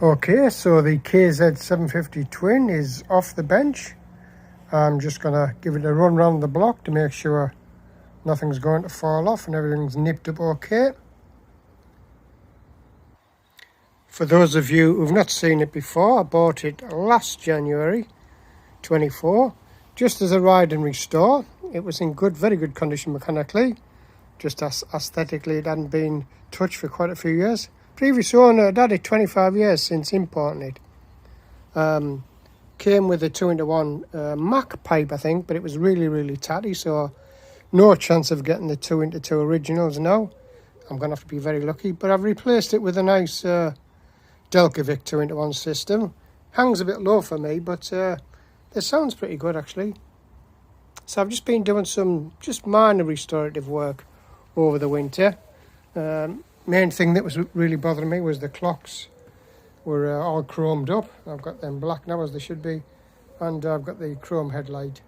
Okay, so the KZ 750 twin is off the bench. I'm just going to give it a run around the block to make sure nothing's going to fall off and everything's nipped up okay. For those of you who've not seen it before, I bought it last January 24, just as a ride and restore. It was in very good condition mechanically, just as aesthetically it hadn't been touched for quite a few years. Previous owner had had it 25 years since importing it. Came with a 2-into-1 Mac pipe, I think, but it was really tatty, so no chance of getting the 2-into-2 originals now. I'm going to have to be very lucky, but I've replaced it with a nice Delcavic 2-into-1 system. Hangs a bit low for me, but it sounds pretty good actually. So I've just been doing some just minor restorative work over the winter. Main thing that was really bothering me was the clocks were all chromed up. I've got them black now as they should be, and I've got the chrome headlight.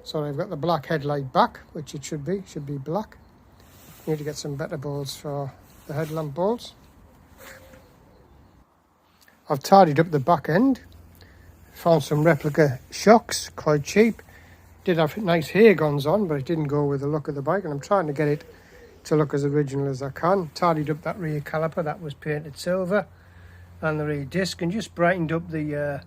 Sorry, I've got the black headlight back, which it should be black. Need to get some better bolts for the headlamp bolts. I've tidied up the back end, found some replica shocks, quite cheap. Did have nice hair guns on, but it didn't go with the look of the bike, and I'm trying to get it to look as original as I can. Tidied up that rear caliper that was painted silver, and the rear disc, and just brightened up the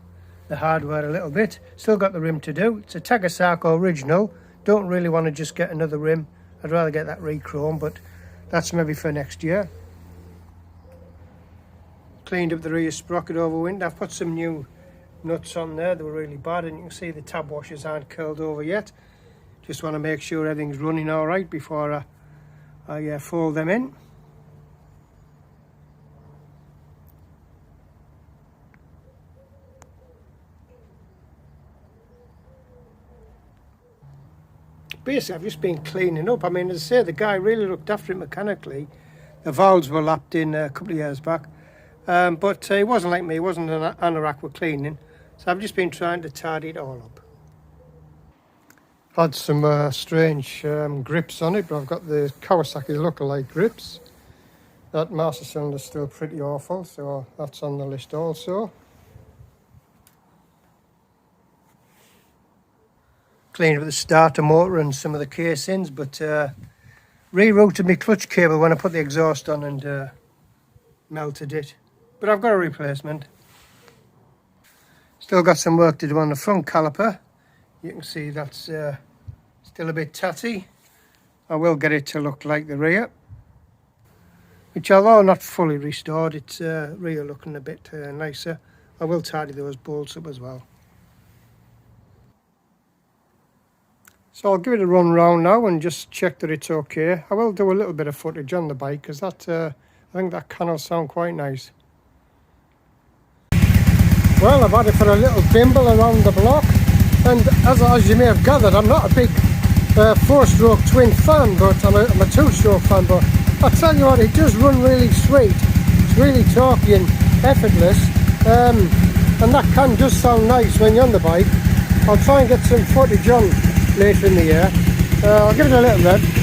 hardware a little bit. Still got the rim to do. It's a Kawasaki original. Don't really want to just get another rim. I'd rather get that re-chrome, but that's maybe for next year. Cleaned up the rear sprocket over wind. I've put some new nuts on there. They were really bad, and you can see the tab washers aren't curled over yet. Just want to make sure everything's running all right before I fold them in. Basically, I've just been cleaning up. I mean, as I say, the guy really looked after it mechanically. The valves were lapped in a couple of years back, but it wasn't like me. It wasn't an anorak with cleaning, so I've just been trying to tidy it all up. Had some strange grips on it, but I've got the Kawasaki lookalike grips. That master cylinder's still pretty awful, so that's on the list also. Cleaned up the starter motor and some of the casings, but rerouted my clutch cable when I put the exhaust on and melted it. But I've got a replacement. Still got some work to do on the front caliper. You can see that's still a bit tatty. I will get it to look like the rear, which, although not fully restored, it's rear looking a bit nicer. I will tidy those bolts up as well. So I'll give it a run round now and just check that it's okay. I will do a little bit of footage on the bike because that I think that can sound quite nice. Well, I've had it for a little bimble around the block, and as you may have gathered, I'm not a big 4-stroke twin fan, but I'm a 2-stroke fan. But I tell you what, it does run really sweet. It's really torquey and effortless, and that does sound nice when you're on the bike. I'll try and get some footage on later in the year. I'll give it a little rev.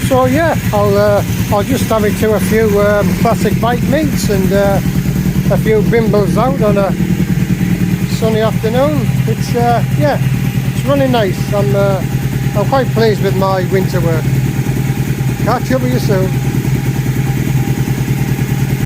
So yeah, I'll just have it to a few classic bike meets and a few bimbles out on a sunny afternoon. It's yeah, it's running nice. I'm quite pleased with my winter work. Catch up with you soon.